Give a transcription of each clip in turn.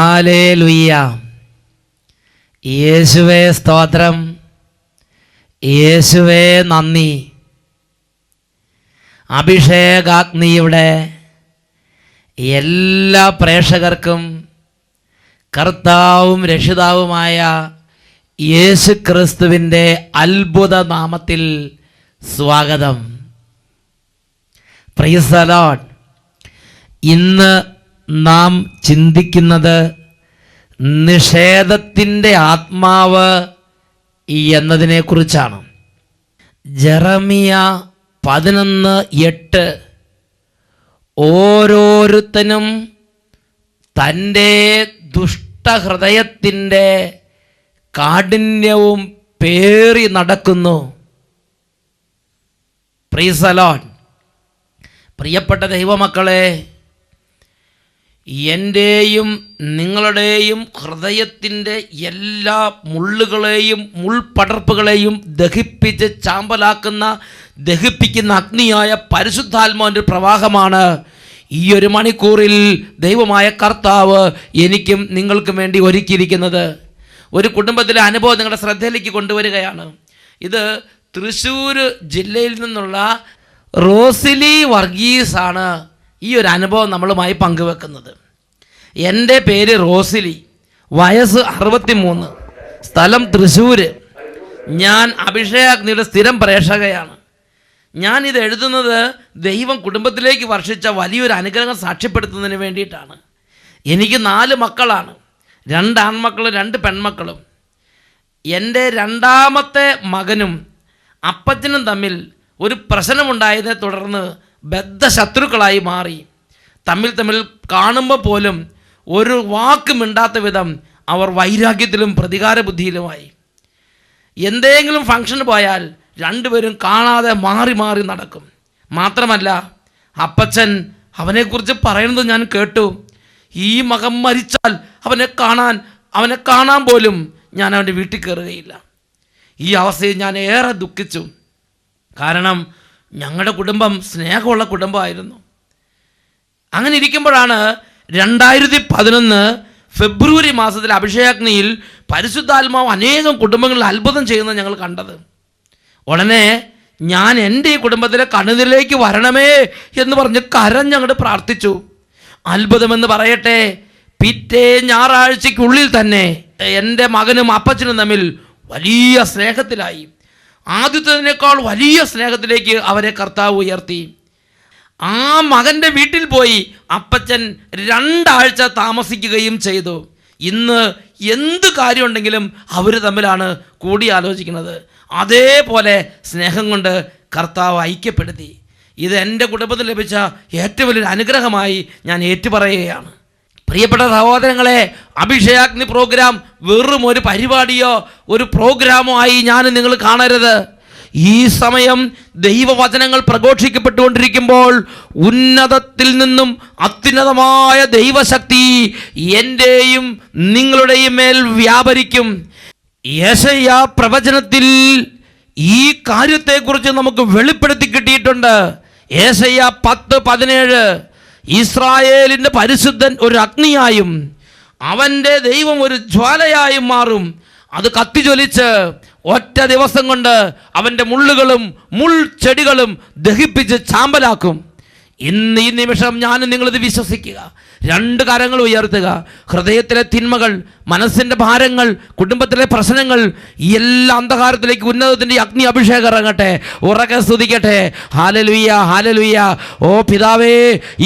Hallelujah. യേശുവേ സ്തോത്രം, യേശുവേ നന്ദി. അഭിഷേകാഗ്നിയുടെ എല്ലാ പ്രേക്ഷകർക്കും കർത്താവും രക്ഷിതാവുമായ യേശു ക്രിസ്തുവിൻ്റെ അത്ഭുത നാമത്തിൽ സ്വാഗതം. Price the Lord. ഇന്ന് നാം ചിന്തിക്കുന്നത് നിഷേധത്തിൻ്റെ ആത്മാവ് എന്നതിനെക്കുറിച്ചാണ്. ജെറമിയ 11:8 ഓരോരുത്തനും തൻ്റെ ദുഷ്ടഹൃദയത്തിൻ്റെ കാഠിന്യവും പേറി നടക്കുന്നു. Price the Lord. പ്രിയപ്പെട്ട ദൈവമക്കളെ, എൻ്റെയും നിങ്ങളുടെയും ഹൃദയത്തിൻ്റെ എല്ലാ മുള്ളുകളെയും മുൾപടർപ്പുകളെയും ദഹിപ്പിക്കുന്ന അഗ്നിയായ പരിശുദ്ധാത്മാവിൻ്റെ പ്രവാഹമാണ് ഈ ഒരു മണിക്കൂറിൽ ദൈവമായ കർത്താവ് എനിക്കും നിങ്ങൾക്കും വേണ്ടി ഒരുക്കിയിരിക്കുന്നത്. ഒരു കുടുംബത്തിലെ അനുഭവം നിങ്ങളുടെ ശ്രദ്ധയിലേക്ക് കൊണ്ടുവരികയാണ്. ഇത് തൃശ്ശൂർ ജില്ലയിൽ നിന്നുള്ള റോസിലി വർഗീസാണ് ഈ ഒരു അനുഭവം നമ്മളുമായി പങ്കുവെക്കുന്നത്. എൻ്റെ പേര് റോസിലി, വയസ്സ് 63, സ്ഥലം തൃശ്ശൂർ. ഞാൻ അഭിഷേകാഗ്നിയുടെ സ്ഥിരം പ്രേക്ഷകയാണ്. ഞാനിത് എഴുതുന്നത് ദൈവം കുടുംബത്തിലേക്ക് വർഷിച്ച വലിയൊരു അനുഗ്രഹം സാക്ഷ്യപ്പെടുത്തുന്നതിന് വേണ്ടിയിട്ടാണ്. എനിക്ക് 4 മക്കളാണ്, 2 ആൺമക്കളും 2 പെൺമക്കളും. എൻ്റെ രണ്ടാമത്തെ മകനും അപ്പച്ചനും തമ്മിൽ ഒരു പ്രശ്നമുണ്ടായതിനെ തുടർന്ന് ബദ്ധശത്രുക്കളായി മാറി. തമ്മിൽ കാണുമ്പോൾ പോലും ഒരു വാക്ക് മിണ്ടാത്ത വിധം അവർ വൈരാഗ്യത്തിലും പ്രതികാര ബുദ്ധിയിലുമായി. എന്തെങ്കിലും ഫംഗ്ഷന് പോയാൽ രണ്ടുപേരും കാണാതെ മാറി മാറി നടക്കും. മാത്രമല്ല, അപ്പച്ചൻ അവനെക്കുറിച്ച് പറയുന്നത് ഞാൻ കേട്ടു. ഈ മകൻ മരിച്ചാൽ അവനെ കാണാൻ പോലും ഞാൻ അവൻ്റെ വീട്ടിൽ കയറുകയില്ല. ഈ അവസ്ഥയിൽ ഞാൻ ഏറെ ദുഃഖിച്ചു. കാരണം ഞങ്ങളുടെ കുടുംബം സ്നേഹമുള്ള കുടുംബമായിരുന്നു. അങ്ങനെ ഇരിക്കുമ്പോഴാണ് 2011 ഫെബ്രുവരി മാസത്തിൽ അഭിഷേകാഗ്നിയിൽ പരിശുദ്ധാത്മാവ് അനേകം കുടുംബങ്ങളിൽ അത്ഭുതം ചെയ്യുന്നത് ഞങ്ങൾ കണ്ടത്. ഉടനെ ഞാൻ എൻ്റെ ഈ കുടുംബത്തിലെ കണ്ണുനീരിലേക്ക് വരണമേ എന്ന് പറഞ്ഞ് കരഞ്ഞങ്ങോട്ട് പ്രാർത്ഥിച്ചു. അത്ഭുതമെന്ന് പറയട്ടെ, പിറ്റേ ഞായറാഴ്ചയ്ക്കുള്ളിൽ തന്നെ എൻ്റെ മകനും അപ്പച്ചനും തമ്മിൽ വലിയ സ്നേഹത്തിലായി. ആദ്യത്തേതിനേക്കാൾ വലിയ സ്നേഹത്തിലേക്ക് അവരെ കർത്താവ് ഉയർത്തി. ആ മകൻ്റെ വീട്ടിൽ പോയി അപ്പച്ചൻ 2 ആഴ്ച താമസിക്കുകയും ചെയ്തു. ഇന്ന് എന്ത് കാര്യമുണ്ടെങ്കിലും അവർ തമ്മിലാണ് കൂടിയാലോചിക്കുന്നത്. അതേപോലെ സ്നേഹം കൊണ്ട് കർത്താവ് ഐക്യപ്പെടുത്തി. ഇത് എൻ്റെ കുടുംബത്തിൽ ലഭിച്ച ഏറ്റവും വലിയൊരു അനുഗ്രഹമായി ഞാൻ ഏറ്റുപറയുകയാണ്. പ്രിയപ്പെട്ട സഹോദരങ്ങളെ, അഭിഷേകാഗ്നി പ്രോഗ്രാം വെറും ഒരു പരിപാടിയോ ഒരു പ്രോഗ്രാമോ ആയി ഞാൻ നിങ്ങൾ കാണരുത്. ഈ സമയം ദൈവവചനങ്ങൾ പ്രഘോഷിക്കപ്പെട്ടുകൊണ്ടിരിക്കുമ്പോൾ ഉന്നതത്തിൽ നിന്നും അത്യുന്നതമായ ദൈവശക്തി എൻ്റെയും നിങ്ങളുടെയും മേൽ വ്യാപരിക്കും. യെശയ്യാ പ്രവചനത്തിൽ ഈ കാര്യത്തെക്കുറിച്ച് നമുക്ക് വെളിപ്പെടുത്തി കിട്ടിയിട്ടുണ്ട്. യെശയ്യാ 10:17 ഇസ്രായേലിൻ്റെ പരിശുദ്ധൻ ഒരു അഗ്നിയായും അവൻ്റെ ദൈവം ഒരു ജ്വാലയായും മാറും. അത് കത്തിജ്വലിച്ച് ഒറ്റ ദിവസം കൊണ്ട് അവൻ്റെ മുള്ളുകളും മുൾച്ചെടികളും ദഹിപ്പിച്ച് ചാമ്പലാക്കും. ഇന്ന് ഈ നിമിഷം ഞാനും നിങ്ങളിത് വിശ്വസിക്കുക. 2 കരങ്ങൾ ഉയർത്തുക. ഹൃദയത്തിലെ തിന്മകൾ, മനസ്സിൻ്റെ ഭാരങ്ങൾ, കുടുംബത്തിലെ പ്രശ്നങ്ങൾ, എല്ലാ അന്ധകാരത്തിലേക്ക് ഉന്നതത്തിൻ്റെ അഗ്നി അഭിഷേകം ഇറങ്ങട്ടെ. ഉറക്കെ സ്തുതിക്കട്ടെ. Hallelujah, hallelujah. ഓ പിതാവേ,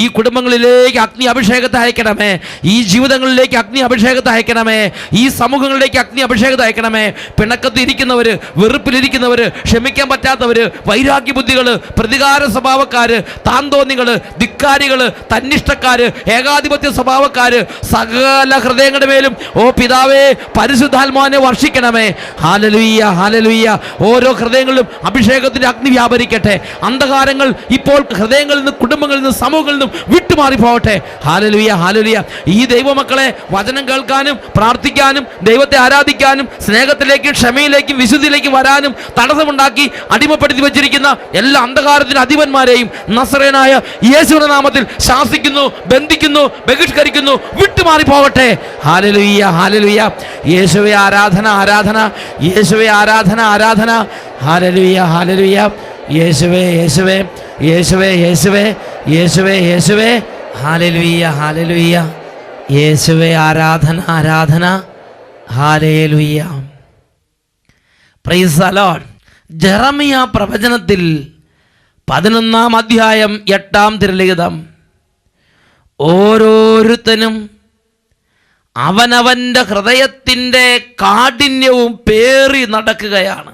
ഈ കുടുംബങ്ങളിലേക്ക് അഗ്നി അഭിഷേകത്തെ അയക്കണമേ. ഈ ജീവിതങ്ങളിലേക്ക് അഗ്നി അഭിഷേകത്തെ അയക്കണമേ. ഈ സമൂഹങ്ങളിലേക്ക് അഗ്നി അഭിഷേകത്തെ അയക്കണമേ. പിണക്കത്തിരിക്കുന്നവർ, വെറുപ്പിലിരിക്കുന്നവർ, ക്ഷമിക്കാൻ പറ്റാത്തവർ, വൈരാഗ്യ ബുദ്ധികൾ, പ്രതികാര സ്വഭാവക്കാർ, താന്തോന്നികൾ, ധിക്കാരികൾ, തന്നിഷ്ടക്കാർ, ഏകാധിപത്യ സ്വഭാവക്കാർ, സകല ഹൃദയങ്ങളുടെ മേലും ഓ പിതാവേ പരിശുദ്ധാത്മാവിനെ വർഷിക്കണമേ. Hallelujah, hallelujah. ഓരോ ഹൃദയങ്ങളിലും അഭിഷേകത്തിന്റെ അഗ്നി വ്യാപരിക്കട്ടെ. അന്ധകാരങ്ങൾ ഇപ്പോൾ ഹൃദയങ്ങളിൽ നിന്ന്, കുടുംബങ്ങളിൽ നിന്ന്, സമൂഹങ്ങളിൽ നിന്നും വിട്ടുമാറി പോകട്ടെ. ഹല്ലേലൂയ, ഹല്ലേലൂയ. ഈ ദൈവമക്കളെ വചനം കേൾക്കാനും പ്രാർത്ഥിക്കാനും ദൈവത്തെ ആരാധിക്കാനും സ്നേഹത്തിലേക്കും ക്ഷമയിലേക്കും വിശുദ്ധിയിലേക്കും വരാനും തടസ്സമുണ്ടാക്കി അടിമപ്പെടുത്തി വെച്ചിരിക്കുന്ന എല്ലാ അന്ധകാരത്തിന് അധിപന്മാരെയും നസറേനായ യേശുവിന്റെ നാമത്തിൽ ശാസിക്കുന്നു, ബന്ധിക്കുന്നു, ബഹിഷ്കരിക്കുന്നു, വിട്ടുമാറി പോകട്ടെ. ഹല്ലേലൂയ, ഹല്ലേലൂയ. യേശുവേ ആരാധന, ആരാധന. യേശുവേ ആരാധന, ആരാധന. ഹല്ലേലൂയ, ഹല്ലേലൂയ. യേശുവേ, യേശുവേ, യേശുവേ, യേശുവേ, യേശുവേ, യേശുവേ. ഹല്ലേലൂയ, ഹല്ലേലൂയ. യേശുവേ ആരാധന, ആരാധന. ഹല്ലേലൂയ. Praise the Lord. ജെറമിയ പ്രവചനത്തിൽ 11-ാം അധ്യായം 8-ാം തിരുലിഖിതം, ഓരോരുത്തനും അവനവൻ്റെ ഹൃദയത്തിൻ്റെ കാഠിന്യവും പേറി നടക്കുകയാണ്.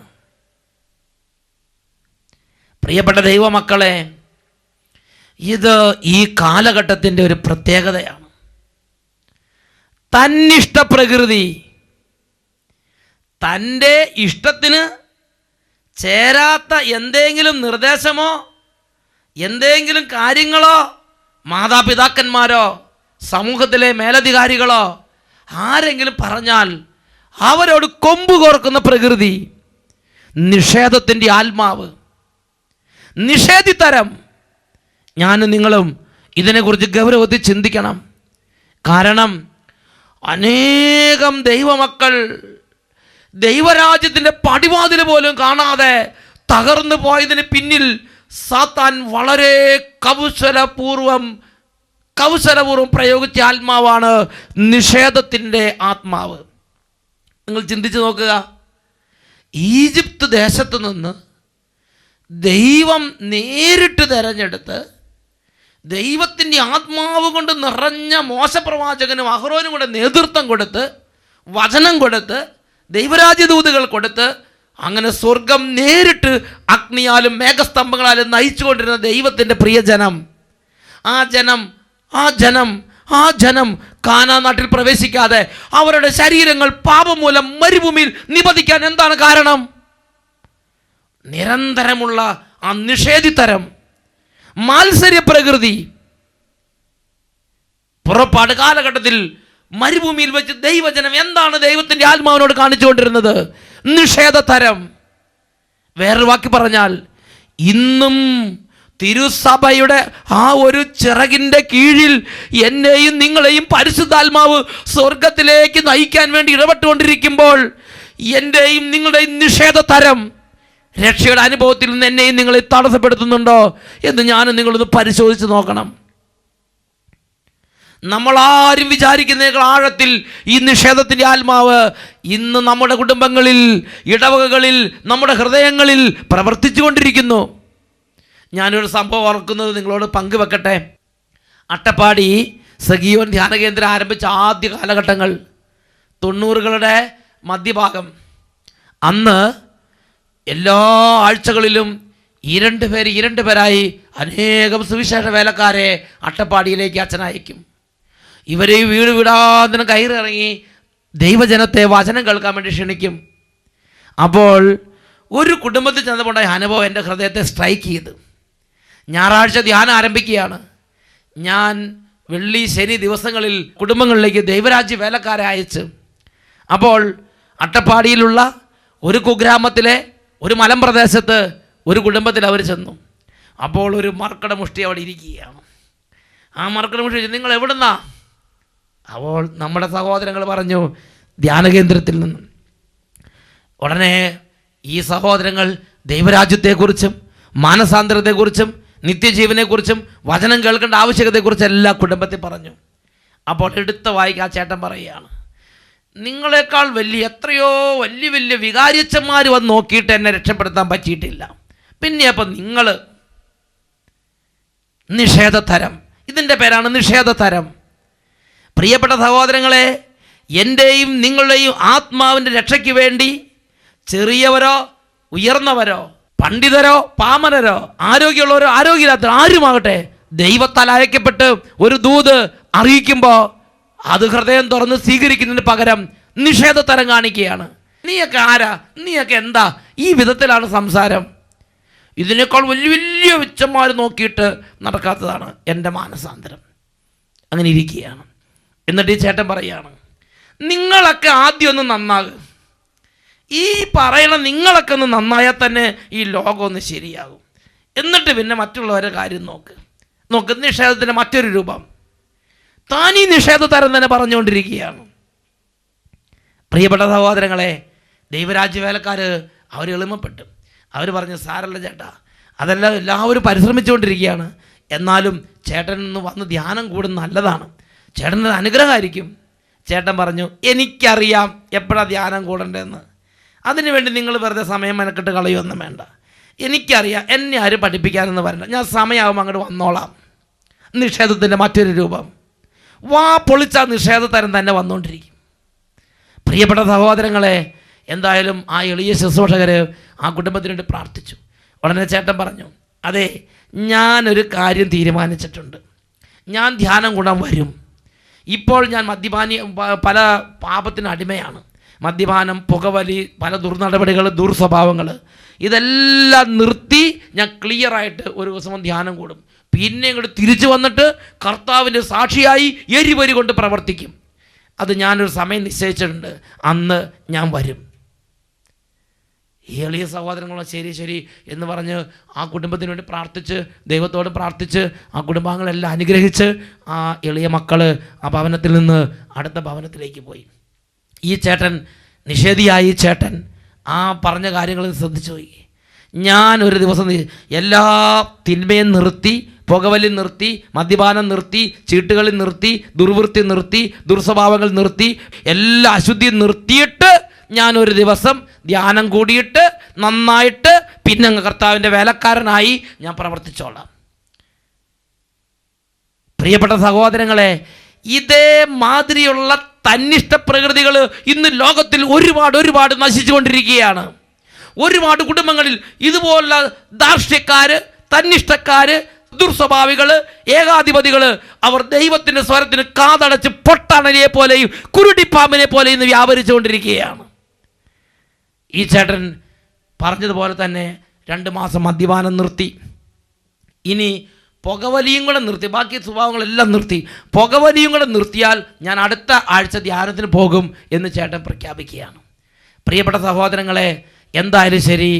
പ്രിയപ്പെട്ട ദൈവമക്കളെ, ഇത് ഈ കാലഘട്ടത്തിൻ്റെ ഒരു പ്രത്യേകതയാണ്. തന്നിഷ്ടപ്രകൃതി, തൻ്റെ ഇഷ്ടത്തിന് ചേരാത്ത എന്തെങ്കിലും നിർദ്ദേശമോ എന്തെങ്കിലും കാര്യങ്ങളോ മാതാപിതാക്കന്മാരോ സമൂഹത്തിലെ മേലധികാരികളോ ആരെങ്കിലും പറഞ്ഞാൽ അവരോട് കൊമ്പ് കോർക്കുന്ന പ്രകൃതി, നിഷേധത്തിൻ്റെ ആത്മാവ്, നിഷേധിത്തരം. ഞാനും നിങ്ങളും ഇതിനെക്കുറിച്ച് ഗൗരവത്തിൽ ചിന്തിക്കണം. കാരണം അനേകം ദൈവമക്കൾ ദൈവരാജ്യത്തിൻ്റെ പടിവാതിൽ പോലും കാണാതെ തകർന്നു പോയതിന് പിന്നിൽ സാത്താൻ വളരെ കൗശലപൂർവം പ്രയോഗിച്ച ആത്മാവാണ് നിഷേധത്തിൻ്റെ ആത്മാവ്. നിങ്ങൾ ചിന്തിച്ചു നോക്കുക. ഈജിപ്ത് ദേശത്ത് നിന്ന് ദൈവം നേരിട്ട് തിരഞ്ഞെടുത്ത് ദൈവത്തിൻ്റെ ആത്മാവ് കൊണ്ട് നിറഞ്ഞ മോശപ്രവാചകനും അഹ്റോനും കൂടെ നേതൃത്വം കൊടുത്ത് വചനം കൊടുത്ത് ദൈവരാജ്യദൂതുകൾ കൊടുത്ത് അങ്ങനെ സ്വർഗം നേരിട്ട് അഗ്നിയാലും മേഘസ്തംഭങ്ങളാലും നയിച്ചുകൊണ്ടിരുന്ന ദൈവത്തിൻ്റെ പ്രിയജനം, ആ ജനം കാനാൻ നാട്ടിൽ പ്രവേശിക്കാതെ അവരുടെ ശരീരങ്ങൾ പാപം മൂലം മരുഭൂമിയിൽ നിപതിക്കാൻ എന്താണ് കാരണം? നിരന്തരമുള്ള ആ നിഷേധിത്തരം, മാത്സര്യ പ്രകൃതി. പുറപ്പാട് കാലഘട്ടത്തിൽ മരുഭൂമിയിൽ വെച്ച് ദൈവജനം എന്താണ് ദൈവത്തിൻ്റെ ആത്മാവിനോട് കാണിച്ചുകൊണ്ടിരുന്നത്? നിഷേധതരം. വേറൊരു വാക്കി പറഞ്ഞാൽ, ഇന്നും തിരുസഭയുടെ ആ ഒരു ചിറകിൻ്റെ കീഴിൽ എന്നെയും നിങ്ങളെയും പരിശുദ്ധാത്മാവ് സ്വർഗത്തിലേക്ക് നയിക്കാൻ വേണ്ടി ഇടപെട്ടുകൊണ്ടിരിക്കുമ്പോൾ എൻ്റെയും നിങ്ങളുടെയും നിഷേധതരം രക്ഷയുടെ അനുഭവത്തിൽ നിന്ന് എന്നെയും നിങ്ങളെ തടസ്സപ്പെടുത്തുന്നുണ്ടോ എന്ന് ഞാനും നിങ്ങളൊന്ന് പരിശോധിച്ച് നോക്കണം. നമ്മളാരും വിചാരിക്കുന്നതിനേക്കാൾ ആഴത്തിൽ ഈ നിഷേധത്തിൻ്റെ ആത്മാവ് ഇന്ന് നമ്മുടെ കുടുംബങ്ങളിൽ, ഇടവകകളിൽ, നമ്മുടെ ഹൃദയങ്ങളിൽ പ്രവർത്തിച്ചു കൊണ്ടിരിക്കുന്നു. ഞാനൊരു സംഭവം ഓർക്കുന്നത് നിങ്ങളോട് പങ്കുവെക്കട്ടെ. അട്ടപ്പാടി സഗീവൻ ധ്യാന കേന്ദ്രം ആരംഭിച്ച ആദ്യ കാലഘട്ടങ്ങൾ 90കളുടെ മധ്യഭാഗം. അന്ന് എല്ലാ ആഴ്ചകളിലും 2 പേരായി അനേകം സുവിശേഷ വേലക്കാരെ അട്ടപ്പാടിയിലേക്ക് അച്ഛനയക്കും. ഇവരെ വീട് വീടാന്തരം കയറിറങ്ങി ദൈവജനത്തെ വചനം കേൾക്കാൻ വേണ്ടി ക്ഷണിക്കും. അപ്പോൾ ഒരു കുടുംബത്തിൽ ചെന്നപ്പോണ്ടായ അനുഭവം എൻ്റെ ഹൃദയത്തെ സ്ട്രൈക്ക് ചെയ്ത്. ഞായറാഴ്ച ധ്യാനം ആരംഭിക്കുകയാണ്. ഞാൻ വെള്ളി ശനി ദിവസങ്ങളിൽ കുടുംബങ്ങളിലേക്ക് ദൈവരാജ്യ വേലക്കാരെ അയച്ച്, അപ്പോൾ അട്ടപ്പാടിയിലുള്ള ഒരു കുഗ്രാമത്തിലെ ഒരു മലമ്പ്രദേശത്ത് ഒരു കുടുംബത്തിൽ അവർ ചെന്നു. അപ്പോൾ ഒരു മർക്കട മുഷ്ടി അവിടെ ഇരിക്കുകയാണ്. ആ മർക്കട മുഷ്ടി, നിങ്ങൾ എവിടുന്നാ? അപ്പോൾ നമ്മുടെ സഹോദരങ്ങൾ പറഞ്ഞു, ധ്യാനകേന്ദ്രത്തിൽ നിന്നും. ഉടനെ ഈ സഹോദരങ്ങൾ ദൈവരാജ്യത്തെക്കുറിച്ചും മാനസാന്തരത്തെക്കുറിച്ചും നിത്യജീവനെക്കുറിച്ചും വചനം കേൾക്കേണ്ട ആവശ്യകതയെക്കുറിച്ചും എല്ലാ കുടുംബത്തിൽ പറഞ്ഞു. അപ്പോൾ എടുത്ത വായിക്ക് ആ ചേട്ടൻ പറയുകയാണ്, നിങ്ങളെക്കാൾ എത്രയോ വലിയ വികാരിച്ചന്മാർ വന്ന് നോക്കിയിട്ട് എന്നെ രക്ഷപ്പെടുത്താൻ പറ്റിയിട്ടില്ല. പിന്നെ അപ്പം നിങ്ങൾ നിഷേധതരം. ഇതിൻ്റെ പേരാണ് നിഷേധതരം. പ്രിയപ്പെട്ട സഹോദരങ്ങളെ, എൻ്റെയും നിങ്ങളുടെയും ആത്മാവിൻ്റെ രക്ഷയ്ക്ക് വേണ്ടി ചെറിയവരോ ഉയർന്നവരോ പണ്ഡിതരോ പാമരരോ ആരോഗ്യമുള്ളവരോ ആരോഗ്യമില്ലാത്തവരോ ആരുമാകട്ടെ, ദൈവത്താൽ അയക്കപ്പെട്ട് ഒരു ദൂത് അറിയിക്കുമ്പോൾ അത് ഹൃദയം തുറന്ന് സ്വീകരിക്കുന്നതിന് പകരം നിഷേധതരം കാണിക്കുകയാണ്. നീയൊക്കെ ആരാ? നീയൊക്കെ എന്താ? ഈ വിധത്തിലാണ് സംസാരം. ഇതിനേക്കാൾ വലിയ വിച്ചന്മാർ നോക്കിയിട്ട് നടക്കാത്തതാണ് എൻ്റെ മാനസാന്തരം. അങ്ങനെ ഇരിക്കുകയാണ്. എന്നിട്ട് ഈ ചേട്ടൻ പറയുകയാണ്, നിങ്ങളൊക്കെ ആദ്യം ഒന്ന് നന്നാകും. ഈ പറയണ നിങ്ങളൊക്കെ ഒന്ന് നന്നായാൽ തന്നെ ഈ ലോകം ഒന്ന് ശരിയാകും. എന്നിട്ട് പിന്നെ മറ്റുള്ളവരുടെ കാര്യം നോക്ക്. നോക്ക്, നിഷേധത്തിൻ്റെ മറ്റൊരു രൂപം. താൻ ഈ നിഷേധതരം തന്നെ പറഞ്ഞുകൊണ്ടിരിക്കുകയാണ്. പ്രിയപ്പെട്ട സഹോദരങ്ങളെ, ദൈവരാജ്യ വേലക്കാർ അവർ എളിമപ്പെട്ടു. അവർ പറഞ്ഞു, സാരല്ല ചേട്ടാ, അതെല്ലാം എല്ലാവരും പരിശ്രമിച്ചുകൊണ്ടിരിക്കുകയാണ്, എന്നാലും ചേട്ടൻ നിന്ന് വന്ന് ധ്യാനം കൂടുന്ന നല്ലതാണ്, ചേട്ടനൊരു അനുഗ്രഹമായിരിക്കും. ചേട്ടൻ പറഞ്ഞു, എനിക്കറിയാം എപ്പോഴാണ് ധ്യാനം കൂടേണ്ടതെന്ന്, അതിനുവേണ്ടി നിങ്ങൾ വെറുതെ സമയം മെനക്കെട്ട് കളയൊന്നും വേണ്ട, എനിക്കറിയാം, എന്നെ ആരും പഠിപ്പിക്കാനെന്ന് പറയണ്ട, ഞാൻ സമയമാകുമ്പോൾ അങ്ങോട്ട് വന്നോളാം. നിഷേധത്തിൻ്റെ മറ്റൊരു രൂപം. വാ പൊളിച്ച നിഷേധതരം തന്നെ വന്നുകൊണ്ടിരിക്കും. പ്രിയപ്പെട്ട സഹോദരങ്ങളെ, എന്തായാലും ആ എളിയ ശുശ്രൂഷകർ ആ കുടുംബത്തിന് വേണ്ടി പ്രാർത്ഥിച്ചു. ഉടനെ ചേട്ടൻ പറഞ്ഞു, അതെ, ഞാനൊരു കാര്യം തീരുമാനിച്ചിട്ടുണ്ട്, ഞാൻ ധ്യാനം കൂടാൻ വരും. ഇപ്പോൾ ഞാൻ പല പാപത്തിന് അടിമയാണ്. മദ്യപാനം, പുകവലി, പല ദുർനടപടികൾ, ദുർസ്വഭാവങ്ങൾ, ഇതെല്ലാം നിർത്തി ഞാൻ ക്ലിയറായിട്ട് ഒരു ദിവസം ധ്യാനം കൂടും. പിന്നെ ഇങ്ങോട്ട് തിരിച്ചു വന്നിട്ട് കർത്താവിൻ്റെ സാക്ഷിയായി എരിവരി കൊണ്ട് പ്രവർത്തിക്കും. അത് ഞാനൊരു സമയം നിശ്ചയിച്ചിട്ടുണ്ട്, അന്ന് ഞാൻ വരും. ഈ എളിയ സഹോദരങ്ങളോ ശരി ശരി എന്ന് പറഞ്ഞ് ആ കുടുംബത്തിന് വേണ്ടി പ്രാർത്ഥിച്ച്, ദൈവത്തോട് പ്രാർത്ഥിച്ച്, ആ കുടുംബാംഗങ്ങളെല്ലാം അനുഗ്രഹിച്ച് ആ എളിയ മക്കൾ ആ ഭവനത്തിൽ നിന്ന് അടുത്ത ഭവനത്തിലേക്ക് പോയി. ഈ ചേട്ടൻ, നിഷേധിയായി ചേട്ടൻ, ആ പറഞ്ഞ കാര്യങ്ങൾ ശ്രദ്ധിച്ചു പോയി. ഞാൻ ഒരു ദിവസം എല്ലാ തിന്മയും നിർത്തി, പുകവലി നിർത്തി, മദ്യപാനം നിർത്തി, ചീട്ടുകളിൽ നിർത്തി, ദുർവൃത്തി നിർത്തി, ദുർസ്വഭാവങ്ങൾ നിർത്തി, എല്ലാ അശുദ്ധിയും നിർത്തിയിട്ട് ഞാനൊരു ദിവസം ധ്യാനം കൂടിയിട്ട് നന്നായിട്ട് പിന്നെ കർത്താവിൻ്റെ വേലക്കാരനായി ഞാൻ പ്രവർത്തിച്ചോളാം. പ്രിയപ്പെട്ട സഹോദരങ്ങളെ, ഇതേ മാതിരിയുള്ള തന്നിഷ്ട പ്രകൃതികൾ ഇന്ന് ലോകത്തിൽ ഒരുപാട് നശിച്ചുകൊണ്ടിരിക്കുകയാണ്. ഒരുപാട് കുടുംബങ്ങളിൽ ഇതുപോലുള്ള ധാർഷ്ട്യക്കാർ, തന്നിഷ്ടക്കാർ, ദുർസ്വഭാവികൾ, ഏകാധിപതികൾ, അവർ ദൈവത്തിൻ്റെ സ്വരത്തിന് കാതടച്ച് പൊട്ടണലിയെ പോലെയും കുരുടിപ്പാമ്പിനെ പോലെയും ഇന്ന് വ്യാപരിച്ചുകൊണ്ടിരിക്കുകയാണ്. ഈ ചേട്ടൻ പറഞ്ഞതുപോലെ തന്നെ 2 മാസം മദ്യപാനം നിർത്തി, ഇനി പുകവലിയും കൂടെ നിർത്തി, ബാക്കി സ്വഭാവങ്ങളെല്ലാം നിർത്തി, പുകവലിയും കൂടെ നിർത്തിയാൽ ഞാൻ അടുത്ത ആഴ്ച ധ്യാനത്തിന് പോകും എന്ന് ചേട്ടൻ പ്രഖ്യാപിക്കുകയാണ്. പ്രിയപ്പെട്ട സഹോദരങ്ങളെ, എന്തായാലും ശരി,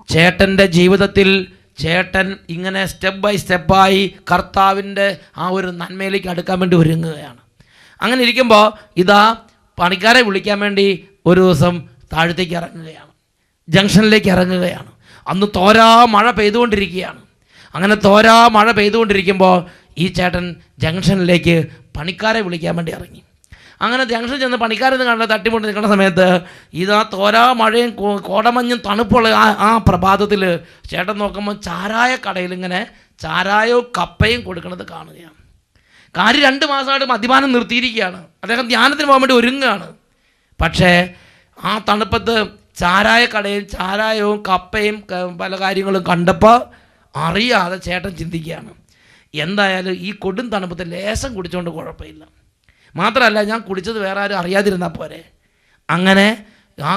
ചേട്ടൻ്റെ ജീവിതത്തിൽ ചേട്ടൻ ഇങ്ങനെ സ്റ്റെപ്പ് ബൈ സ്റ്റെപ്പായി കർത്താവിൻ്റെ ആ ഒരു നന്മയിലേക്ക് അടുക്കാൻ വേണ്ടി ഒരുങ്ങുകയാണ്. അങ്ങനെ ഇരിക്കുമ്പോൾ ഇതാ പണിക്കാരെ വിളിക്കാൻ വേണ്ടി ഒരു ദിവസം താഴത്തേക്ക് ഇറങ്ങുകയാണ്, ജംഗ്ഷനിലേക്ക് ഇറങ്ങുകയാണ്. അന്ന് തോരാ മഴ പെയ്തുകൊണ്ടിരിക്കുകയാണ്. അങ്ങനെ തോരാ മഴ പെയ്തുകൊണ്ടിരിക്കുമ്പോൾ ഈ ചേട്ടൻ ജംഗ്ഷനിലേക്ക് പണിക്കാരെ വിളിക്കാൻ വേണ്ടി ഇറങ്ങി. അങ്ങനെ ജംഗ്ഷൻ ചെന്ന് പണിക്കാരെന്ന് കണ്ട തട്ടിമുട്ടി നിൽക്കുന്ന സമയത്ത് ഇതാ തോരാ മഴയും കോടമഞ്ഞും തണുപ്പുള്ള ആ പ്രഭാതത്തിൽ ചേട്ടൻ നോക്കുമ്പോൾ ചാരായ കടയിൽ ഇങ്ങനെ ചാരായവും കപ്പയും കൊടുക്കുന്നത് കാണുകയാണ്. കാര്യം 2 മാസമായിട്ട് മദ്യപാനം നിർത്തിയിരിക്കുകയാണ്. അദ്ദേഹം ധ്യാനത്തിന് പോകാൻ വേണ്ടി ഒരുങ്ങുകയാണ്. പക്ഷേ ആ തണുപ്പത്ത് ചാരായ കടയിൽ ചാരായവും കപ്പയും പല കാര്യങ്ങളും കണ്ടപ്പോൾ അറിയാതെ ചേട്ടൻ ചിന്തിക്കുകയാണ്, എന്തായാലും ഈ കൊടും തണുപ്പത്ത് ലേശം കുടിച്ചുകൊണ്ട് കുഴപ്പമില്ല, മാത്രമല്ല ഞാൻ കുടിച്ചത് വേറെ ആരും അറിയാതിരുന്നാൽ പോരെ. അങ്ങനെ ആ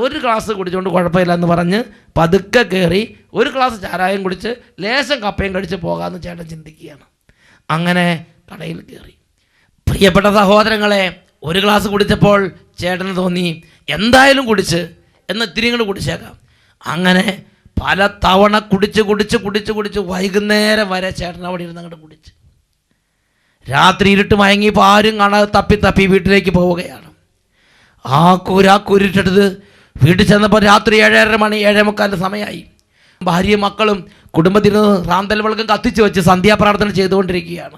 ഒരു ഗ്ലാസ് കുടിച്ചുകൊണ്ട് കുഴപ്പമില്ല എന്ന് പറഞ്ഞ് പതുക്കെ കയറി ഒരു ഗ്ലാസ് ചാരായം കുടിച്ച് ലേശം കപ്പയും കഴിച്ച് പോകാമെന്ന് ചേട്ടൻ ചിന്തിക്കുകയാണ്. അങ്ങനെ കടയിൽ കയറി. പ്രിയപ്പെട്ട സഹോദരങ്ങളെ, ഒരു ഗ്ലാസ് കുടിച്ചപ്പോൾ ചേട്ടന് തോന്നി എന്തായാലും കുടിച്ച് എന്ന് ഇത്തിരി കൂടെ കുടിച്ചേക്കാം. അങ്ങനെ പല തവണ കുടിച്ച് വൈകുന്നേരം വരെ ചേട്ടൻ അവിടെ ഇരുന്ന് അങ്ങോട്ട് കുടിച്ച് രാത്രി ഇരുട്ട് മയങ്ങിയപ്പോൾ ആരും കാണാതെ തപ്പി വീട്ടിലേക്ക് പോവുകയാണ്. ആ കുരുട്ടെടുത്ത് വീട്ടിൽ ചെന്നപ്പോൾ രാത്രി 7:30 മണി 7:45 സമയമായി. ഭാര്യയും മക്കളും കുടുംബത്തിൽ നിന്ന് റാന്തൽ വിളക്കും കത്തിച്ച് വെച്ച് സന്ധ്യാപ്രാർത്ഥന ചെയ്തുകൊണ്ടിരിക്കുകയാണ്.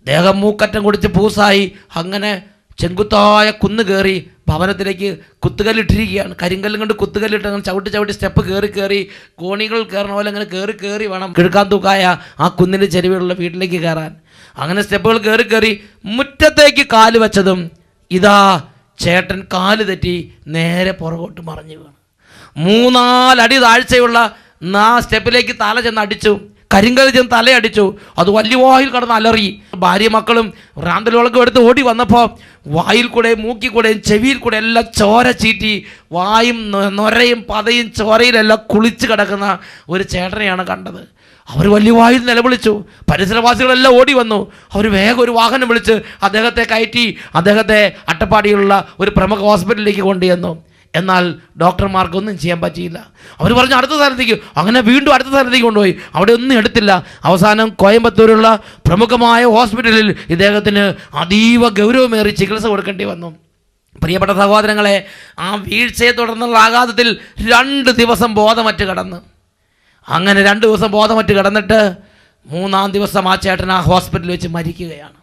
ദേഹം മൂക്കറ്റം കുടിച്ച് പൂസായി അങ്ങനെ ചെങ്കുത്തായ കുന്ന് കയറി ഭവനത്തിലേക്ക് കുത്തുകല്ലിട്ടിരിക്കുകയാണ്. കരിങ്കല്ലും കൊണ്ട് കുത്തുകല്ലിട്ട് അങ്ങനെ ചവിട്ടി സ്റ്റെപ്പ് കയറി കോണികൾ കയറണ പോലെ അങ്ങനെ കയറി വേണം കിഴക്കാൻ തൂക്കായ ആ കുന്നിൻ്റെ ചെരുവിലുള്ള വീട്ടിലേക്ക് കയറാൻ. അങ്ങനെ സ്റ്റെപ്പുകൾ കയറി മുറ്റത്തേക്ക് കാല് വെച്ചതും ഇതാ ചേട്ടൻ കാല് തെറ്റി നേരെ പുറകോട്ട് മറിഞ്ഞു വീണു. 3-4 അടി താഴ്ചയുള്ള ആ സ്റ്റെപ്പിലേക്ക് തല ചെന്ന് അടിച്ചു. കരിങ്കല്ല് ചെന്ന് തലയടിച്ചു. അത് വലിയ വായിൽ കടന്ന് അലറി. ഭാര്യ മക്കളും റാന്തൽ വിളക്കും എടുത്ത് ഓടി വന്നപ്പോൾ വായിൽ കൂടെയും മൂക്കിൽ കൂടെയും ചെവിയിൽ കൂടെ എല്ലാം ചോര ചീറ്റി വായും നൊരയും പതയും ചോരയിലെല്ലാം കുളിച്ച് കിടക്കുന്ന ഒരു ചേട്ടനെയാണ് കണ്ടത്. അവർ വലിയ വായിൽ നിലവിളിച്ചു. പരിസരവാസികളെല്ലാം ഓടി വന്നു. അവർ വേഗം ഒരു വാഹനം വിളിച്ച് അദ്ദേഹത്തെ കയറ്റി അദ്ദേഹത്തെ അട്ടപ്പാടിയിലുള്ള ഒരു പ്രമുഖ ഹോസ്പിറ്റലിലേക്ക് കൊണ്ടുവന്നു. എന്നാൽ ഡോക്ടർമാർക്കൊന്നും ചെയ്യാൻ പറ്റിയില്ല. അവർ പറഞ്ഞു അടുത്ത സ്ഥലത്തേക്ക്. അങ്ങനെ വീണ്ടും അടുത്ത സ്ഥലത്തേക്ക് കൊണ്ടുപോയി. അവിടെ ഒന്നും എടുത്തില്ല. അവസാനം കോയമ്പത്തൂരുള്ള പ്രമുഖമായ ഹോസ്പിറ്റലിൽ ഇദ്ദേഹത്തിന് അതീവ ഗൗരവമേറി ചികിത്സ കൊടുക്കേണ്ടി വന്നു. പ്രിയപ്പെട്ട സഹോദരങ്ങളെ, ആ വീഴ്ചയെ തുടർന്നുള്ള ആഘാതത്തിൽ 2 ദിവസം ബോധമറ്റ് കിടന്ന്, അങ്ങനെ 2 ദിവസം ബോധമറ്റ് കിടന്നിട്ട് 3-ാം ദിവസം ആ ചേട്ടൻ ആ ഹോസ്പിറ്റലിൽ വെച്ച് മരിക്കുകയാണ്.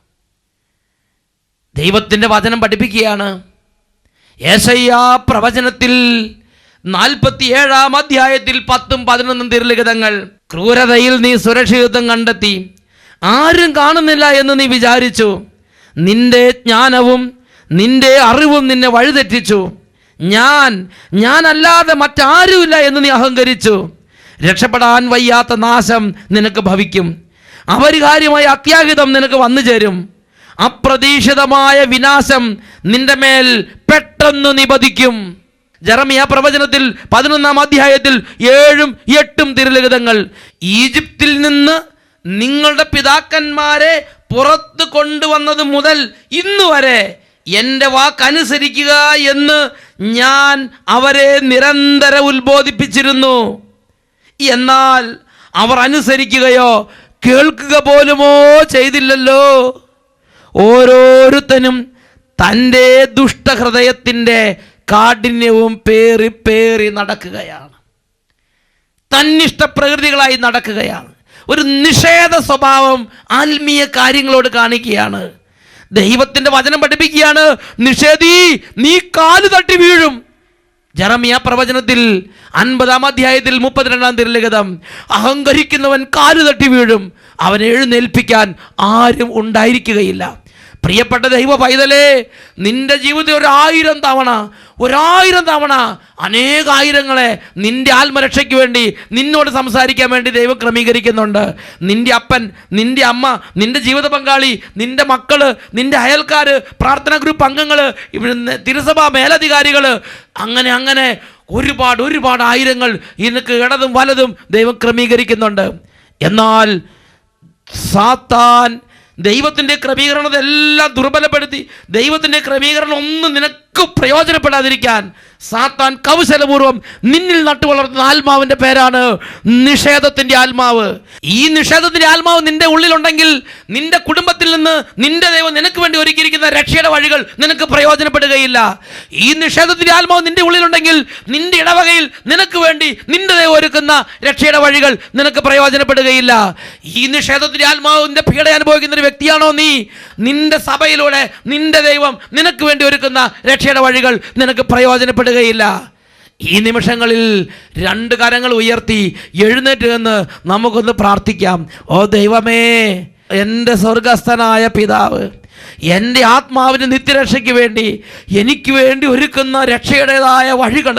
ദൈവത്തിൻ്റെ വചനം പഠിപ്പിക്കുകയാണ്. യെശയ്യാ പ്രവചനത്തിൽ 47-ാം അധ്യായത്തിൽ 10-11 തിരുലിഖിതങ്ങൾ, ക്രൂരതയിൽ നീ സുരക്ഷിതത്വം കണ്ടെത്തി, ആരും കാണുന്നില്ല എന്ന് നീ വിചാരിച്ചു, നിന്റെ ജ്ഞാനവും നിന്റെ അറിവും നിന്നെ വഴിതെറ്റിച്ചു, ഞാനല്ലാതെ മറ്റാരുമില്ല എന്ന് നീ അഹങ്കരിച്ചു, രക്ഷപ്പെടാൻ വയ്യാത്ത നാശം നിനക്ക് ഭവിക്കും, അപരിഹാര്യമായ അത്യാഹിതം നിനക്ക് വന്നു ചേരും, അപ്രതീക്ഷിതമായ വിനാശം നിന്റെ മേൽ പെട്ടെന്ന് നിപതിക്കും. ജെറമ്യാ പ്രവചനത്തിൽ 11-ാം അധ്യായത്തിൽ 7-8 തിരുലിഖിതങ്ങൾ, ഈജിപ്തിൽ നിന്ന് നിങ്ങളുടെ പിതാക്കന്മാരെ പുറത്ത് കൊണ്ടുവന്നത് മുതൽ ഇന്ന് വരെ എൻ്റെ വാക്കനുസരിക്കുക എന്ന് ഞാൻ അവരെ നിരന്തരം ഉത്ബോധിപ്പിച്ചിരുന്നു. എന്നാൽ അവർ അനുസരിക്കുകയോ കേൾക്കുക പോലുമോ ചെയ്തില്ലല്ലോ. ഓരോരുത്തനും തൻ്റെ ദുഷ്ടഹൃദയത്തിൻ്റെ കാഠിന്യവും പേറി പേറി നടക്കുകയാണ്. തന്നിഷ്ടപ്രകൃതികളായി നടക്കുകയാണ്. ഒരു നിഷേധ സ്വഭാവം ആത്മീയ കാര്യങ്ങളോട് കാണിക്കുകയാണ്. ദൈവത്തിൻ്റെ വചനം പഠിപ്പിക്കുകയാണ്, നിഷേധി നീ കാല് തട്ടി വീഴും. ജെറമ്യാ പ്രവചനത്തിൽ 50-ാം അധ്യായത്തിൽ 32-ാം തിരുലിഖിതം, അഹങ്കരിക്കുന്നവൻ കാല് തട്ടി വീഴും, അവനെ എഴുന്നേൽപ്പിക്കാൻ ആരും ഉണ്ടായിരിക്കുകയില്ല. പ്രിയപ്പെട്ട ദൈവ പൈതലേ, നിന്റെ ജീവിതത്തിൽ 1000 തവണ അനേകായിരങ്ങളെ നിന്റെ ആത്മരക്ഷയ്ക്ക് വേണ്ടി നിന്നോട് സംസാരിക്കാൻ വേണ്ടി ദൈവം ക്രമീകരിക്കുന്നുണ്ട്. നിന്റെ അപ്പൻ, നിന്റെ അമ്മ, നിന്റെ ജീവിത പങ്കാളി, നിന്റെ മക്കള്, നിന്റെ അയൽക്കാർ, പ്രാർത്ഥനാ ഗ്രൂപ്പ് അംഗങ്ങൾ, തിരുസഭാ മേലധികാരികൾ, അങ്ങനെ ഒരുപാട് ആയിരങ്ങൾ നിനക്ക് ഇടതും വലതും ദൈവം ക്രമീകരിക്കുന്നുണ്ട്. എന്നാൽ സാത്താൻ ദൈവത്തിൻ്റെ ക്രമീകരണതെല്ലാം ദുർബലപ്പെടുത്തി, ദൈവത്തിൻ്റെ ക്രമീകരണം ഒന്നും നിനക്ക് പ്രയോജനപ്പെടാതിരിക്കാൻ സാത്താൻ കൗശലപൂർവ്വം നിന്നിൽ നട്ടുവളർത്തുന്ന ആത്മാവിൻ്റെ പേരാണ് നിഷേധത്തിൻ്റെ ആത്മാവ്. ഈ നിഷേധത്തിൻ്റെ ആത്മാവ് നിന്റെ ഉള്ളിലുണ്ടെങ്കിൽ നിന്റെ കുടുംബത്തിൽ നിന്ന് നിന്റെ ദൈവം നിനക്ക് വേണ്ടി ഒരുക്കിയിരിക്കുന്ന രക്ഷയുടെ വഴികൾ നിനക്ക് പ്രയോജനപ്പെടുകയില്ല. ഈ നിഷേധത്തിൻ്റെ ആത്മാവ് നിന്റെ ഉള്ളിലുണ്ടെങ്കിൽ നിന്റെ ഇടവകയിൽ നിനക്ക് വേണ്ടി നിന്റെ ദൈവം ഒരുക്കുന്ന രക്ഷയുടെ വഴികൾ നിനക്ക് പ്രയോജനപ്പെടുകയില്ല. ഈ നിഷേധത്തിൻ്റെ ആത്മാവിൻ്റെ പീഡ അനുഭവിക്കുന്ന ഒരു വ്യക്തിയാണോ നീ? നിന്റെ സഭയിലൂടെ നിന്റെ ദൈവം നിനക്ക് വേണ്ടി ഒരുക്കുന്ന രക്ഷയുടെ വഴികൾ നിനക്ക് പ്രയോജനപ്പെടുകയില്ല. ഈ നിമിഷങ്ങളിൽ 2 കരങ്ങൾ ഉയർത്തി എഴുന്നേറ്റ് നിന്ന് നമുക്കൊന്ന് പ്രാർത്ഥിക്കാം. ഓ ദൈവമേ, എൻ്റെ സ്വർഗസ്ഥനായ പിതാവ്, എൻ്റെ ആത്മാവിന് നിത്യരക്ഷയ്ക്ക് വേണ്ടി എനിക്ക് വേണ്ടി ഒരുക്കുന്ന രക്ഷയുടേതായ വഴികൾ,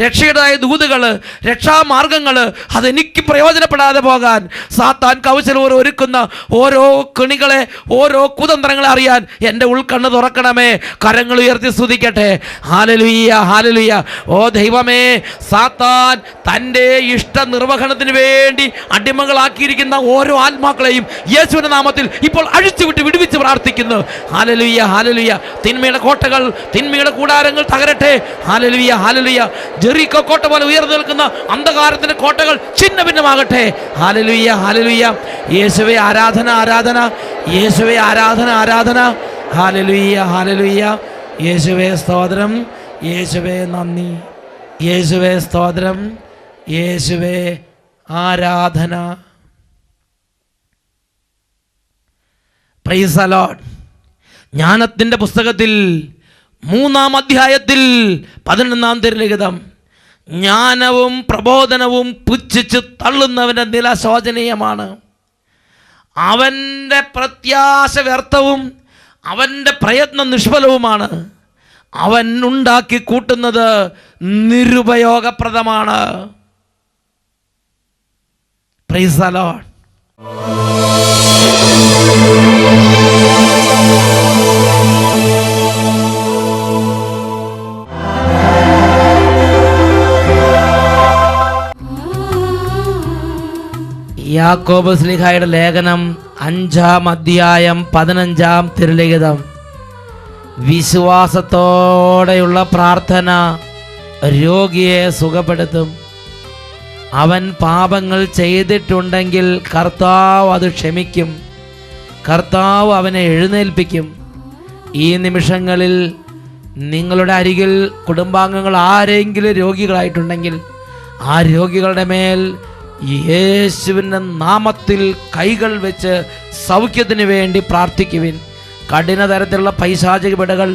രക്ഷയുടേതായ ദൂതുകൾ, രക്ഷാമാർഗങ്ങൾ അതെനിക്ക് പ്രയോജനപ്പെടാതെ പോകാൻ സാത്താൻ കൗശലപൂർവ്വം ഒരുക്കുന്ന ഓരോ കെണികളെ, ഓരോ കുതന്ത്രങ്ങളെ അറിയാൻ എൻ്റെ ഉൾക്കണ്ണ് തുറക്കണമേ. കരങ്ങൾ ഉയർത്തി സ്തുതിക്കട്ടെ. Hallelujah, hallelujah. ഓ ദൈവമേ, സാത്താൻ തൻ്റെ ഇഷ്ട നിർവഹണത്തിന് വേണ്ടി അടിമകളാക്കിയിരിക്കുന്ന ഓരോ ആത്മാക്കളെയും യേശുവിൻ്റെ നാമത്തിൽ ഇപ്പോൾ അഴിച്ചുവിട്ട് വിടുവിച്ച് പ്രാർത്ഥിക്കുന്നു. ഹല്ലേലൂയ, ഹല്ലേലൂയ. തിന്മയുടെ കോട്ടകൾ, തിന്മയുടെ കൂടാരങ്ങൾ തകരട്ടെ. ഹല്ലേലൂയ, ഹല്ലേലൂയ. ജെറിക്കോ കോട്ട പോലെ ഉയർന്നു നിൽക്കുന്ന അന്ധകാരത്തിന്റെ കോട്ടകൾ ഛിന്ന ഭിന്നമാകട്ടെ. ഹല്ലേലൂയ, ഹല്ലേലൂയ. യേശുവേ ആരാധന, ആരാധന. യേശുവേ ആരാധന, ആരാധന. ഹല്ലേലൂയ, ഹല്ലേലൂയ. യേശുവേ സ്തോത്രം, യേശുവേ നന്ദി, യേശുവേ സ്തോത്രം, യേശുവേ ആരാധന. Price the Lord. ജ്ഞാനത്തിൻ്റെ പുസ്തകത്തിൽ 3-ാം അധ്യായത്തിൽ 11-ാം തിരുലിഖിതം, ജ്ഞാനവും പ്രബോധനവും പുച്ഛിച്ച് തള്ളുന്നവൻ്റെ നില ശോചനീയമാണ്. അവൻ്റെ പ്രത്യാശ വ്യർത്ഥവും അവൻ്റെ പ്രയത്നം നിഷ്ഫലവുമാണ്. അവൻ ഉണ്ടാക്കി കൂട്ടുന്നത് നിരുപയോഗപ്രദമാണ്. Price the Lord. യാക്കോബ് ശ്ലീഹായുടെ ലേഖനം 5-ാം അധ്യായം 15-ാം തിരുലിഖിതം. വിശ്വാസത്തോടെയുള്ള പ്രാർത്ഥന രോഗിയെ സുഖപ്പെടുത്തും. അവൻ പാപങ്ങൾ ചെയ്തിട്ടുണ്ടെങ്കിൽ കർത്താവ് അത് ക്ഷമിക്കും. കർത്താവ് അവനെ എഴുന്നേൽപ്പിക്കും. ഈ നിമിഷങ്ങളിൽ നിങ്ങളുടെ അരികിൽ കുടുംബാംഗങ്ങൾ ആരെങ്കിലും രോഗികളായിട്ടുണ്ടെങ്കിൽ ആ രോഗികളുടെ മേൽ യേശുവിൻ്റെ നാമത്തിൽ കൈകൾ വെച്ച് സൗഖ്യത്തിന് വേണ്ടി പ്രാർത്ഥിക്കുവിൻ. കഠിന തരത്തിലുള്ള പൈശാചിക പിടകൾ,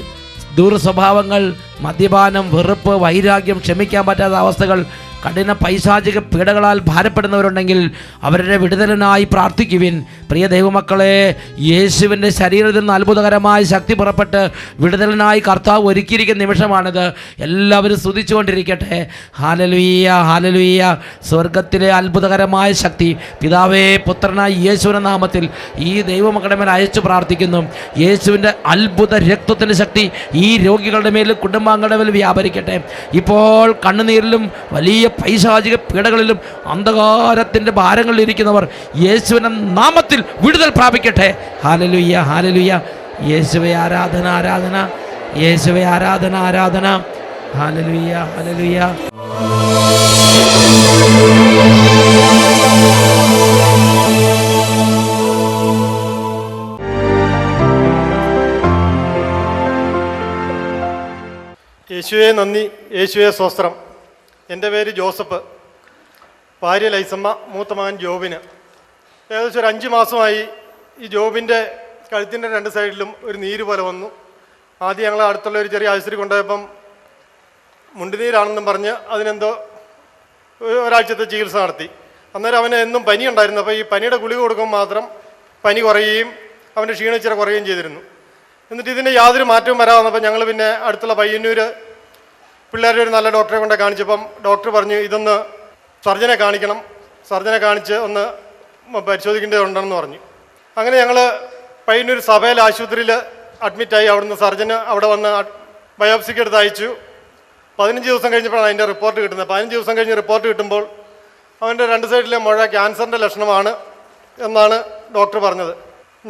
ദുർസ്വഭാവങ്ങൾ, മദ്യപാനം, വെറുപ്പ്, വൈരാഗ്യം, ക്ഷമിക്കാൻ പറ്റാത്ത അവസ്ഥകൾ, കഠിന പൈശാചിക പീഡകളാൽ ഭാരപ്പെടുന്നവരുണ്ടെങ്കിൽ അവരുടെ വിടുതലിനായി പ്രാർത്ഥിക്കുവിൻ. പ്രിയ ദൈവമക്കളെ, യേശുവിൻ്റെ ശരീരത്തിൽ നിന്ന് അത്ഭുതകരമായ ശക്തി പുറപ്പെട്ട് വിടുതലിനായി കർത്താവ് ഒരുക്കിയിരിക്കുന്ന നിമിഷമാണിത്. എല്ലാവരും സ്തുതിച്ചുകൊണ്ടിരിക്കട്ടെ. Hallelujah, hallelujah. സ്വർഗത്തിലെ അത്ഭുതകരമായ ശക്തി പിതാവേ, പുത്രനായ യേശുവിൻ്റെ നാമത്തിൽ ഈ ദൈവമക്കളുടെ മേൽ അയച്ചു പ്രാർത്ഥിക്കുന്നു. യേശുവിൻ്റെ അത്ഭുത രക്തത്തിൻ്റെ ശക്തി ഈ രോഗികളുടെ മേലും കുടുംബാംഗങ്ങളുടെ മേൽ വ്യാപരിക്കട്ടെ. ഇപ്പോൾ കണ്ണുനീരിലും വലിയ പൈശാചിക പീഡകളിലും അന്ധകാരത്തിൻ്റെ ഭാരങ്ങളിൽ ഇരിക്കുന്നവർ യേശുവിൻ്റെ നാമത്തിൽ വിടുതൽ പ്രാപിക്കട്ടെ. ഹല്ലേലൂയ, ഹല്ലേലൂയ. യേശുവേ ആരാധന, ആരാധന. യേശുവേ ആരാധന, ആരാധന. ഹല്ലേലൂയ, ഹല്ലേലൂയ. യേശുവേ നന്ദി, യേശുവേ സ്വസ്ത്രം. എൻ്റെ പേര് ജോസഫ്, ഭാര്യ ലൈസമ്മ, മൂത്ത മകൻ ജോബിന്. ഏകദേശം ഒരു 5 മാസമായി ഈ ജോബിൻ്റെ കഴുത്തിൻ്റെ 2 സൈഡിലും ഒരു നീര് പോലെ വന്നു. ആദ്യം ഞങ്ങൾ അടുത്തുള്ള ഒരു ചെറിയ ആശുപത്രി കൊണ്ടുപോയപ്പം മുണ്ടുനീരാണെന്നും പറഞ്ഞ് അതിനെന്തോ ഒരാഴ്ചത്തെ ചികിത്സ നടത്തി. അന്നേരം അവന് എന്നും പനി ഉണ്ടായിരുന്നു. അപ്പോൾ ഈ പനിയുടെ ഗുളിക കൊടുക്കുമ്പോൾ മാത്രം പനി കുറയുകയും അവൻ്റെ ക്ഷീണം ഇച്ചിരി കുറയുകയും ചെയ്തിരുന്നു. എന്നിട്ട് ഇതിന് യാതൊരു മാറ്റവും വരാമെന്നപ്പോൾ ഞങ്ങൾ പിന്നെ അടുത്തുള്ള പയ്യന്നൂർ പിള്ളേരുടെ ഒരു നല്ല ഡോക്ടറെ കൊണ്ട് കാണിച്ചപ്പം ഡോക്ടർ പറഞ്ഞു ഇതൊന്ന് സർജനെ കാണിക്കണം, സർജനെ കാണിച്ച് ഒന്ന് പരിശോധിക്കേണ്ടതുണ്ടെന്ന് പറഞ്ഞു. അങ്ങനെ ഞങ്ങൾ പയ്യന്നൂർ സഭയിൽ ആശുപത്രിയിൽ അഡ്മിറ്റായി. അവിടുന്ന് സർജന് അവിടെ വന്ന് ബയോപ്സിക്ക് എടുത്ത് അയച്ചു. 15 ദിവസം കഴിഞ്ഞപ്പോഴാണ് അതിൻ്റെ റിപ്പോർട്ട് കിട്ടുന്നത്. 15 ദിവസം കഴിഞ്ഞ് റിപ്പോർട്ട് കിട്ടുമ്പോൾ അവൻ്റെ 2 സൈഡിലെ മുഴ ക്യാൻസറിൻ്റെ ലക്ഷണമാണ് എന്നാണ് ഡോക്ടർ പറഞ്ഞത്.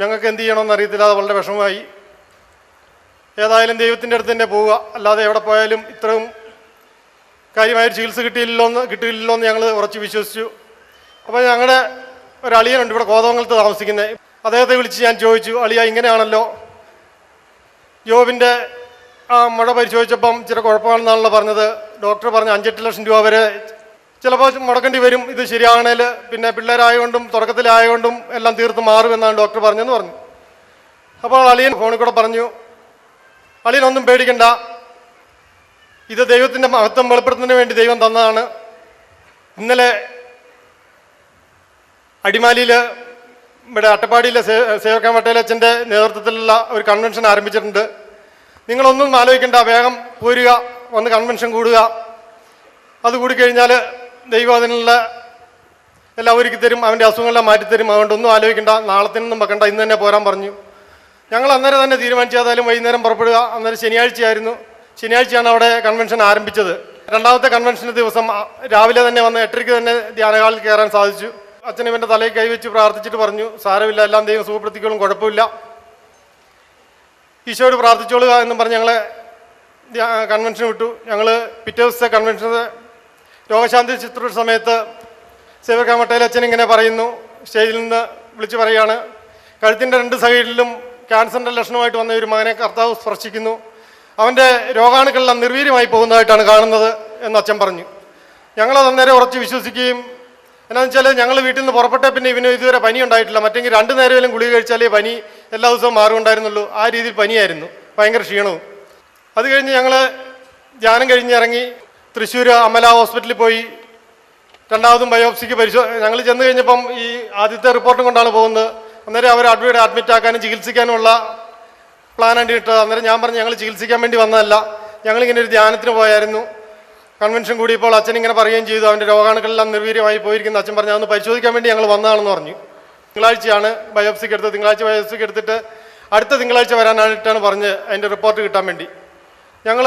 ഞങ്ങൾക്ക് എന്ത് ചെയ്യണമെന്ന് അറിയത്തില്ല, അത് വളരെ വിഷമമായി. ഏതായാലും ദൈവത്തിൻ്റെ അടുത്ത് തന്നെ പോവുക, അല്ലാതെ എവിടെ പോയാലും ഇത്രയും കാര്യമായൊരു ചികിത്സ കിട്ടിയില്ലല്ലോ എന്ന് ഞങ്ങൾ ഉറച്ച് വിശ്വസിച്ചു. അപ്പോൾ ഞങ്ങളുടെ ഒരു അളിയനുണ്ട് ഇവിടെ കോതമംഗലത്ത് താമസിക്കുന്നത്. അദ്ദേഹത്തെ വിളിച്ച് ഞാൻ ചോദിച്ചു, അളിയ ഇങ്ങനെയാണല്ലോ, ജോബിൻ്റെ ആ മുഴ പരിശോധിച്ചപ്പം ചില കുഴപ്പമാണെന്നാണല്ലോ പറഞ്ഞത്. ഡോക്ടർ പറഞ്ഞ് 5-8 ലക്ഷം രൂപ വരെ ചിലപ്പോൾ മുടക്കേണ്ടി വരും ഇത് ശരിയാകണേൽ. പിന്നെ പിള്ളേരായതുകൊണ്ടും തുടക്കത്തിലായതുകൊണ്ടും എല്ലാം തീർത്ത് മാറുമെന്നാണ് ഡോക്ടർ പറഞ്ഞെന്ന് പറഞ്ഞു. അപ്പോൾ അളിയൻ ഫോണിൽ കൂടെ പറഞ്ഞു, അളിയനൊന്നും പേടിക്കണ്ട, ഇത് ദൈവത്തിൻ്റെ മഹത്വം വെളിപ്പെടുത്തുന്നതിന് വേണ്ടി ദൈവം തന്നതാണ്. ഇന്നലെ അടിമാലിയിൽ ഇവിടെ അട്ടപ്പാടിയിലെ സേവക്കാൻ വട്ടേലച്ചൻ്റെ നേതൃത്വത്തിലുള്ള ഒരു കൺവെൻഷൻ ആരംഭിച്ചിട്ടുണ്ട്. നിങ്ങളൊന്നും ആലോചിക്കേണ്ട, വേഗം പോരുക, വന്ന് കൺവെൻഷൻ കൂടുക. അത് കൂടിക്കഴിഞ്ഞാൽ ദൈവം അതിനുള്ള എല്ലാം ഒരുക്കി തരും, അവൻ്റെ അസുഖങ്ങളെല്ലാം മാറ്റിത്തരും. അതുകൊണ്ട് ഒന്നും ആലോചിക്കേണ്ട, നാളത്തിനൊന്നും വെക്കണ്ട, ഇന്ന് തന്നെ പോരാൻ പറഞ്ഞു. ഞങ്ങൾ അന്നേരം തന്നെ തീരുമാനിച്ചാലും വൈകുന്നേരം പുറപ്പെടുക. അന്നേരം ശനിയാഴ്ചയായിരുന്നു. ശനിയാഴ്ചയാണ് അവിടെ കൺവെൻഷൻ ആരംഭിച്ചത്. രണ്ടാമത്തെ കൺവെൻഷൻ്റെ ദിവസം രാവിലെ തന്നെ വന്ന് 8:30 തന്നെ ധ്യാനഹാളിൽ കയറാൻ സാധിച്ചു. അച്ഛൻ ഇവൻ്റെ തലയിൽ കൈവച്ച് പ്രാർത്ഥിച്ചിട്ട് പറഞ്ഞു, സാരമില്ല, എല്ലാം ദൈവം സുഖപ്പെടുത്തിക്കോളും, കുഴപ്പമില്ല, ഈശോയോട് പ്രാർത്ഥിച്ചോളുക എന്നും പറഞ്ഞ് ഞങ്ങളെ കൺവെൻഷൻ വിട്ടു. ഞങ്ങൾ പിറ്റേ ദിവസത്തെ കൺവെൻഷന് രോഗശാന്തി ചിത്ര സമയത്ത് സേവക്കാൻ മട്ടയിൽ അച്ഛൻ ഇങ്ങനെ പറയുന്നു, സ്റ്റേജിൽ നിന്ന് വിളിച്ച് പറയുകയാണ്, കഴുത്തിൻ്റെ 2 സൈഡിലും ക്യാൻസറിൻ്റെ ലക്ഷണമായിട്ട് വന്ന ഒരു മകനെ കർത്താവ് സ്പർശിക്കുന്നു, അവൻ്റെ രോഗാണുക്കളെല്ലാം നിർവീര്യമായി പോകുന്നതായിട്ടാണ് കാണുന്നത് എന്ന് അച്ഛൻ പറഞ്ഞു. ഞങ്ങളത് അന്നേരം ഉറച്ച് വിശ്വസിക്കുകയും, എന്നാന്ന് വെച്ചാൽ ഞങ്ങൾ വീട്ടിൽ നിന്ന് പുറപ്പെട്ട പിന്നെ ഇവന് ഇതുവരെ പനി ഉണ്ടായിട്ടില്ല. മറ്റെങ്കിൽ 2 നേരമെങ്കിലും ഗുളിക കഴിച്ചാലേ പനി എല്ലാ ദിവസവും മാറുമുണ്ടായിരുന്നുള്ളൂ. ആ രീതിയിൽ പനിയായിരുന്നു, ഭയങ്കര ക്ഷീണവും. അത് കഴിഞ്ഞ് ഞങ്ങൾ ധ്യാനം കഴിഞ്ഞിറങ്ങി തൃശ്ശൂർ അമല ഹോസ്പിറ്റലിൽ പോയി രണ്ടാമതും ബയോപ്സിക്ക് ഞങ്ങൾ ചെന്ന് കഴിഞ്ഞപ്പം ഈ ആദ്യത്തെ റിപ്പോർട്ടും കൊണ്ടാണ് പോകുന്നത്. അന്നേരം അവർ അഡ്മിറ്റ് ആക്കാനും ചികിത്സിക്കാനുമുള്ള പ്ലാനാണ് ഇട്ടത്. അന്നേരം ഞാൻ പറഞ്ഞു, ഞങ്ങൾ ചികിത്സിക്കാൻ വേണ്ടി വന്നതല്ല, ഞങ്ങളിങ്ങനെ ഒരു ധ്യാനത്തിന് പോയായിരുന്നു. കൺവെൻഷൻ കൂടിയപ്പോൾ അച്ഛൻ ഇങ്ങനെ പറയുകയും ചെയ്തു, അവൻ്റെ രോഗാണുക്കളെല്ലാം നിർവീര്യമായി പോയിരിക്കുന്ന അച്ഛൻ പറഞ്ഞു, അതൊന്ന് പരിശോധിക്കാൻ വേണ്ടി ഞങ്ങൾ വന്നതാണെന്ന് പറഞ്ഞു. തിങ്കളാഴ്ചയാണ് ബയോപ്സിക്ക് എടുത്തത്. തിങ്കളാഴ്ച ബയോപ്സിക്ക് എടുത്തിട്ട് അടുത്ത തിങ്കളാഴ്ച വരാനായിട്ടാണ് പറഞ്ഞ് അതിൻ്റെ റിപ്പോർട്ട് കിട്ടാൻ വേണ്ടി. ഞങ്ങൾ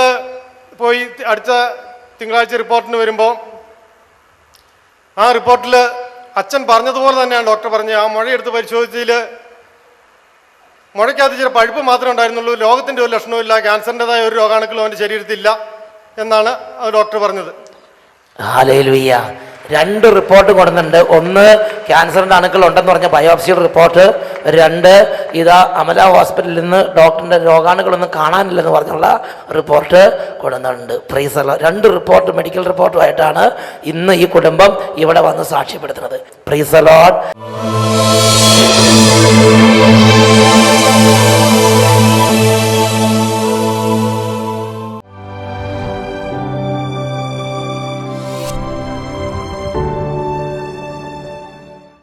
പോയി അടുത്ത തിങ്കളാഴ്ച റിപ്പോർട്ടിന് വരുമ്പോൾ ആ റിപ്പോർട്ടിൽ അച്ഛൻ പറഞ്ഞതുപോലെ തന്നെയാണ് ഡോക്ടർ പറഞ്ഞത്. ആ മുഴയെടുത്ത് പരിശോധിച്ചതിൽ മുഴയ്ക്കകത്ത് ചില പഴുപ്പ് മാത്രമേ ഉണ്ടായിരുന്നുള്ളൂ, രോഗത്തിൻ്റെ ഒരു ലക്ഷണവും ഇല്ല, ക്യാൻസറിൻ്റെതായ ഒരു രോഗാണുക്കളും അവൻ്റെ ശരീരത്തിലില്ല എന്നാണ് ഡോക്ടർ പറഞ്ഞത്. ഹല്ലേലൂയ. 2 റിപ്പോർട്ട് കൊടുക്കുന്നുണ്ട്. ഒന്ന്, ക്യാൻസറിൻ്റെ അണുക്കൾ ഉണ്ടെന്ന് പറഞ്ഞ ബയോപ്സിയുടെ റിപ്പോർട്ട്. 2, ഇതാ അമല ഹോസ്പിറ്റലിൽ നിന്ന് ഡോക്ടറിൻ്റെ രോഗാണുക്കളൊന്നും കാണാനില്ലെന്ന് പറഞ്ഞുള്ള റിപ്പോർട്ട് കൊടുക്കുന്നുണ്ട്. Praise the Lord. 2 report, medical റിപ്പോർട്ടുമായിട്ടാണ് ഇന്ന് ഈ കുടുംബം ഇവിടെ വന്ന് സാക്ഷ്യപ്പെടുത്തുന്നത്. Price the Lord.